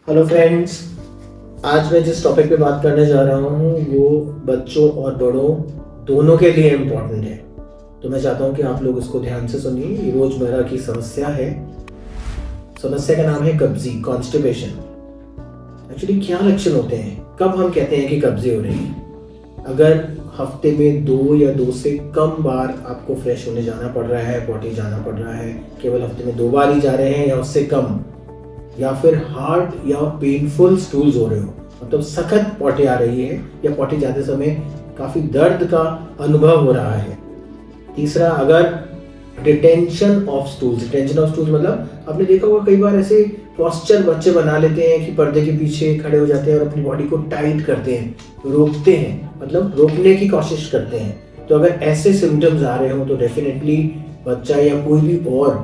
Hello friends, आज मैं जिस टॉपिक पे बात करने जा रहा हूँ वो बच्चों और बड़ों दोनों के लिए इम्पोर्टेंट है। तो मैं चाहता हूँ कि आप लोग इसको ध्यान से सुनिए। ये रोजमर्रा की समस्या है। समस्या का नाम है कब्जी, कॉन्स्टिपेशन। एक्चुअली क्या लक्षण होते हैं, कब हम कहते हैं कि कब्जी हो रही है? अगर हफ्ते में 2 या 2 से कम बार आपको फ्रेश होने जाना पड़ रहा है, पॉटी जाना पड़ रहा है, केवल हफ्ते में 2 बार ही जा रहे हैं या उससे कम, या फिर हार्ड या पेनफुल स्टूल्स हो रहे हो, मतलब सख्त पॉटी आ रही है या पॉटी जाते समय काफी दर्द का अनुभव हो रहा है। तीसरा, अगर रिटेंशन ऑफ स्टूल्स मतलब आपने देखा होगा कई बार ऐसे पोस्चर बच्चे बना लेते हैं कि पर्दे के पीछे खड़े हो जाते हैं और अपनी बॉडी को टाइट करते हैं, रोकते हैं, मतलब रोकने की कोशिश करते हैं। तो अगर ऐसे सिम्टम्स आ रहे हो तो डेफिनेटली बच्चा या कोई भी और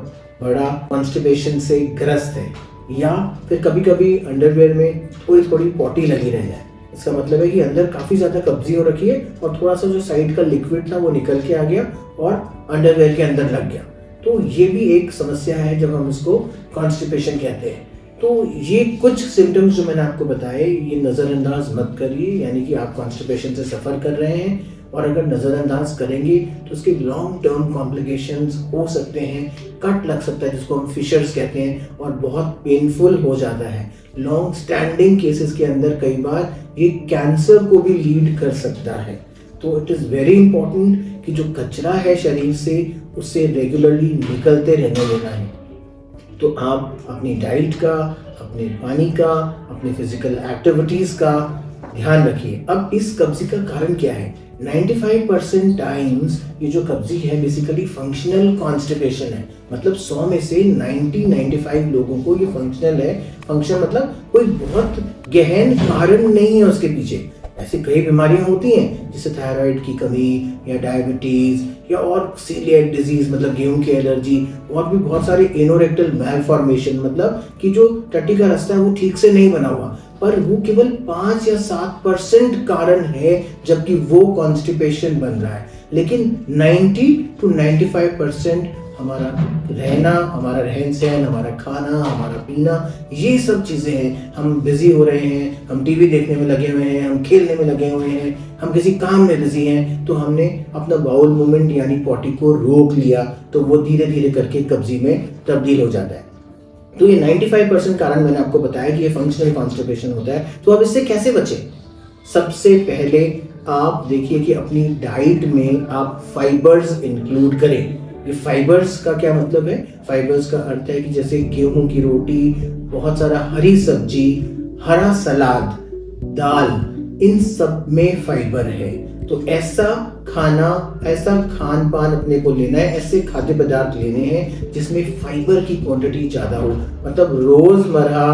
बड़ा कॉन्स्टिपेशन से ग्रस्त है। या फिर कभी कभी अंडरवेयर में थोड़ी थोड़ी पॉटी लगी रह जाए, इसका मतलब है कि अंदर काफी ज्यादा कब्जी हो रखी है और थोड़ा सा जो साइड का लिक्विड था वो निकल के आ गया और अंडरवेयर के अंदर लग गया। तो ये भी एक समस्या है जब हम इसको कॉन्स्टिपेशन कहते हैं। तो ये कुछ सिम्टम्स जो मैंने आपको बताए ये नज़रअंदाज मत करिए, यानी कि आप कॉन्स्टिपेशन से सफ़र कर रहे हैं और अगर नज़रअंदाज करेंगे तो उसके लॉन्ग टर्म कॉम्प्लिकेशंस हो सकते हैं। कट लग सकता है जिसको हम फिशर्स कहते हैं और बहुत पेनफुल हो जाता है। लॉन्ग स्टैंडिंग केसेस के अंदर कई बार ये कैंसर को भी लीड कर सकता है। तो इट इज़ वेरी इंपॉर्टेंट कि जो कचरा है शरीर से उससे रेगुलरली निकलते रहने देना है। तो आप अपनी डाइट का, अपने पानी का, अपने फिजिकल एक्टिविटीज़ का ध्यान रखिए। अब इस कब्जी का कारण क्या है? 95% टाइम्स ये जो कब्जी है बेसिकली फंक्शनल कॉन्स्टिपेशन है। मतलब 100 में से 95 लोगों को ये फंक्शनल है। फंक्शन मतलब कोई बहुत गहन कारण नहीं है उसके पीछे। ऐसी कई बीमारियां होती हैं जैसे थायराइड की कमी या डायबिटीज या और सीलिएक डिजीज मतलब गेहूं की एलर्जी, और भी बहुत सारे एनोरेक्टल मैलफॉर्मेशन, मतलब कि जो टट्टी का रास्ता है वो ठीक से नहीं बना हुआ, पर वो केवल 5 या 7% कारण है जबकि वो कॉन्स्टिपेशन बन रहा है। लेकिन 90 to 95% हमारा रहना, हमारा रहन सहन, हमारा खाना, हमारा पीना, ये सब चीज़ें हैं। हम बिजी हो रहे हैं, हम टीवी देखने में लगे हुए हैं, हम खेलने में लगे हुए हैं, हम किसी काम में बिजी हैं, तो हमने अपना बाउल मूवमेंट यानी पॉटी को रोक लिया, तो वो धीरे धीरे करके कब्जी में तब्दील हो जाता है। तो ये 95% कारण मैंने आपको बताया कि ये फंक्शनल कॉन्स्टिपेशन होता है। तो अब इससे कैसे बचें? सबसे पहले आप देखिए कि अपनी डाइट में आप फाइबर्स इंक्लूड करें। ये फाइबर्स का क्या मतलब है? फाइबर्स का अर्थ है कि जैसे गेहूं की रोटी, बहुत सारा हरी सब्जी, हरा सलाद, दाल, इन सब में फाइबर है। तो ऐसा खाना, ऐसा खान पान अपने को लेना है, ऐसे खाद्य पदार्थ लेने हैं जिसमें फाइबर की क्वांटिटी ज़्यादा हो। मतलब रोज़मर्रा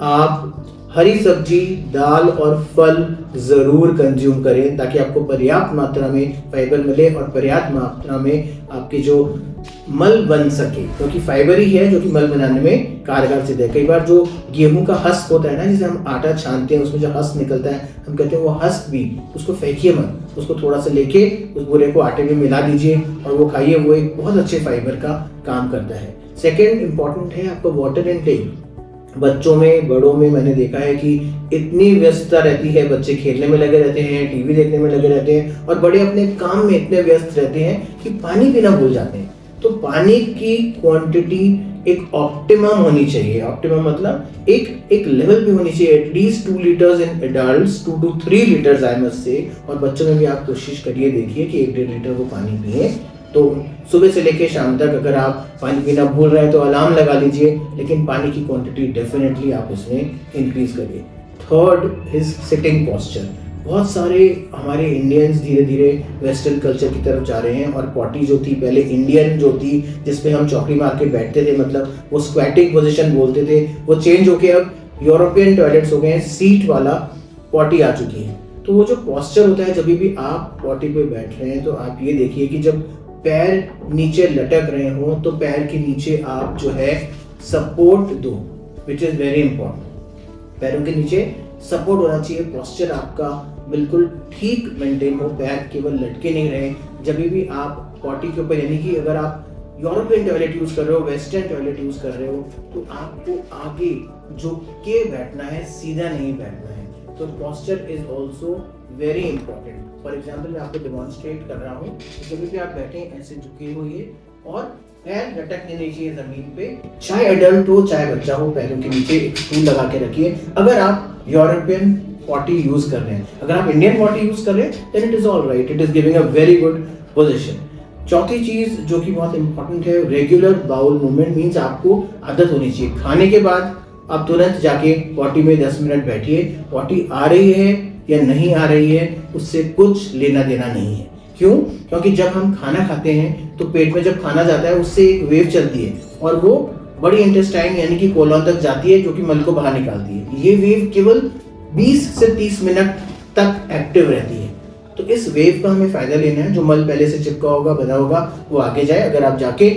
आप हरी सब्जी, दाल और फल ज़रूर कंज्यूम करें ताकि आपको पर्याप्त मात्रा में फाइबर मिले और पर्याप्त मात्रा में आपके जो मल बन सके, क्योंकि फाइबर ही है जो कि मल बनाने में कारगर सिद्ध है। कई बार जो गेहूं का हस्क होता है ना, जिसे हम आटा छानते हैं, उसमें जो हस्क निकलता है, हम कहते हैं वो हस्क भी, उसको फेंकिए मत, उसको थोड़ा सा लेके उस बुरे को आटे में मिला दीजिए और वो खाइए। वो एक बहुत अच्छे फाइबर का काम करता है। सेकेंड इंपॉर्टेंट है आपका वाटर इनटेक। बच्चों में, बड़ों में मैंने देखा है कि इतनी व्यस्तता रहती है, बच्चे खेलने में लगे रहते हैं, टीवी देखने में लगे रहते हैं और बड़े अपने काम में इतने व्यस्त रहते हैं कि पानी पीना भूल जाते हैं। तो पानी की क्वांटिटी एक ऑप्टिमम होनी चाहिए। ऑप्टिमम मतलब एक लेवल पे होनी चाहिए। At least 2 litres in adults, 2 to 3 litres I must say. और बच्चों में भी आप कोशिश करिए, देखिए कि 1-1.5 लीटर वो पानी पिए। तो सुबह से लेकर शाम तक अगर आप पानी पीना भूल रहे हैं तो अलार्म लगा लीजिए, लेकिन पानी की क्वांटिटी डेफिनेटली आप उसमें इंक्रीज करिए। Third is sitting posture. बहुत सारे हमारे इंडियंस धीरे धीरे वेस्टर्न कल्चर की तरफ जा रहे हैं और पॉटी जो थी पहले इंडियन जो थी, जिसपे हम चौकड़ी मार के बैठते थे, मतलब वो स्क्वैटिंग पोजीशन बोलते थे, वो चेंज होके अब यूरोपियन टॉयलेट्स हो गए हैं, सीट वाला पॉटी आ चुकी है। तो वो जो पॉस्चर होता है, जब भी आप पॉटी पे बैठ रहे हैं तो आप ये देखिए कि जब पैर नीचे लटक रहे हो तो पैर के नीचे आप जो है सपोर्ट दो, विच इज वेरी इंपॉर्टेंट। पैरों के नीचे सपोर्ट होना चाहिए, पॉस्चर आपका बिल्कुल ठीक मेंटेन हो, पैर केवल लटके नहीं रहे। जब भी आप पॉटी के ऊपर, यानी कि अगर आप यूरोपियन टॉयलेट यूज कर रहे हो, वेस्टर्न टॉयलेट यूज कर रहे हो, तो आपको आगे झुक के बैठना है, सीधा नहीं बैठना है। तो posture is also very important. For example मैं आपको डिमॉन्स्ट्रेट कर रहा हूँ, कभी भी आप बैठे ऐसे झुके हुए और पैर लटक देने चाहिए जमीन पे, चाहे एडल्ट हो चाहे बच्चा हो, पैरों के नीचे एक स्टूल लगा के रखिए। अगर आप यूरोपियन पॉटी यूज कर रहे हैं, अगर आप इंडियन पॉटी यूज कर रहे हैं, then it is all right, it is giving a very good position. चौथी चीज जो कि बहुत इंपॉर्टेंट है, रेगुलर बाउल मूवमेंट मींस आपको आदत होनी चाहिए खाने के बाद आप तुरंत जाके पॉटी में 10 मिनट बैठिए। पॉटी आ रही है या नहीं आ रही है उससे कुछ लेना देना नहीं है। क्यों? क्योंकि जब हम खाना खाते हैं तो पेट में जब खाना जाता है उससे एक वेव चलती है और वो बड़ी इंटेस्टाइन यानी कि कोलन तक जाती है, जो कि मल को बाहर निकालती है। ये वेव केवल 20 से 30 मिनट तक एक्टिव रहती है। तो इस वेव का हमें फायदा लेना है। जो मल पहले से चिपका होगा, बना होगा, वो आगे जाए। अगर आप जाके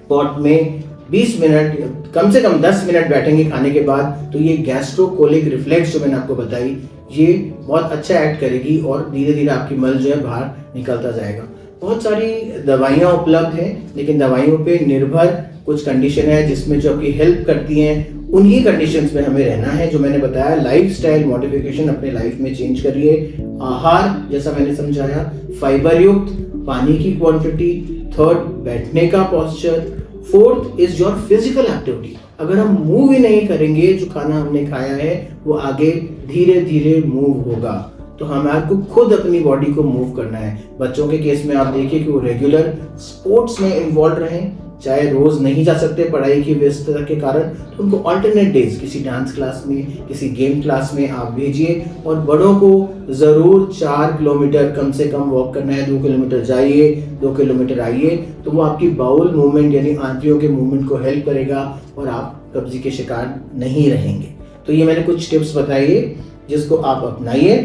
पॉट में 20 मिनट, कम से कम 10 मिनट बैठेंगे खाने के बाद, तो ये गैस्ट्रोकोलिक रिफ्लेक्स जो मैंने आपको बताई, ये बहुत अच्छा एक्ट करेगी और धीरे धीरे आपकी मल जो है बाहर निकलता जाएगा। बहुत सारी दवाइयाँ उपलब्ध हैं, लेकिन दवाइयों पे निर्भर कुछ कंडीशन है जिसमें जो आपकी हेल्प करती हैं, उन्हीं कंडीशंस में हमें रहना है। जो मैंने बताया, लाइफस्टाइल मॉडिफिकेशन अपने लाइफ में चेंज करिए। आहार जैसा मैंने समझाया, फाइबर युक्त, पानी की क्वांटिटी, थर्ड बैठने का posture, fourth is your physical activity. अगर हम मूव ही नहीं करेंगे, जो खाना हमने खाया है वो आगे धीरे धीरे मूव होगा। तो हमारे को खुद अपनी बॉडी को मूव करना है। बच्चों के केस में आप देखिए कि वो रेगुलर स्पोर्ट्स में इन्वॉल्व रहें, चाहे रोज नहीं जा सकते पढ़ाई की व्यस्तता के कारण, तो उनको अल्टरनेट डेज किसी डांस क्लास में, किसी गेम क्लास में आप भेजिए। और बड़ों को ज़रूर 4 किलोमीटर कम से कम वॉक करना है। 2 किलोमीटर जाइए, 2 किलोमीटर आइए, तो वो आपकी बाउल मूवमेंट यानी आंतरियों के मूवमेंट को हेल्प करेगा और आप कब्जी के शिकार नहीं रहेंगे। तो ये मैंने कुछ टिप्स बताई है जिसको आप अपनाइए,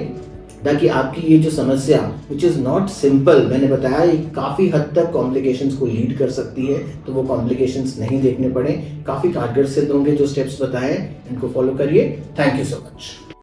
ताकि आपकी ये जो समस्या विच इज़ नॉट सिंपल, मैंने बताया ये काफ़ी हद तक कॉम्प्लिकेशंस को लीड कर सकती है, तो वो कॉम्प्लिकेशंस नहीं देखने पड़े। काफ़ी कारगर सिद्ध होंगे जो स्टेप्स बताए, इनको फॉलो करिए। Thank you so much.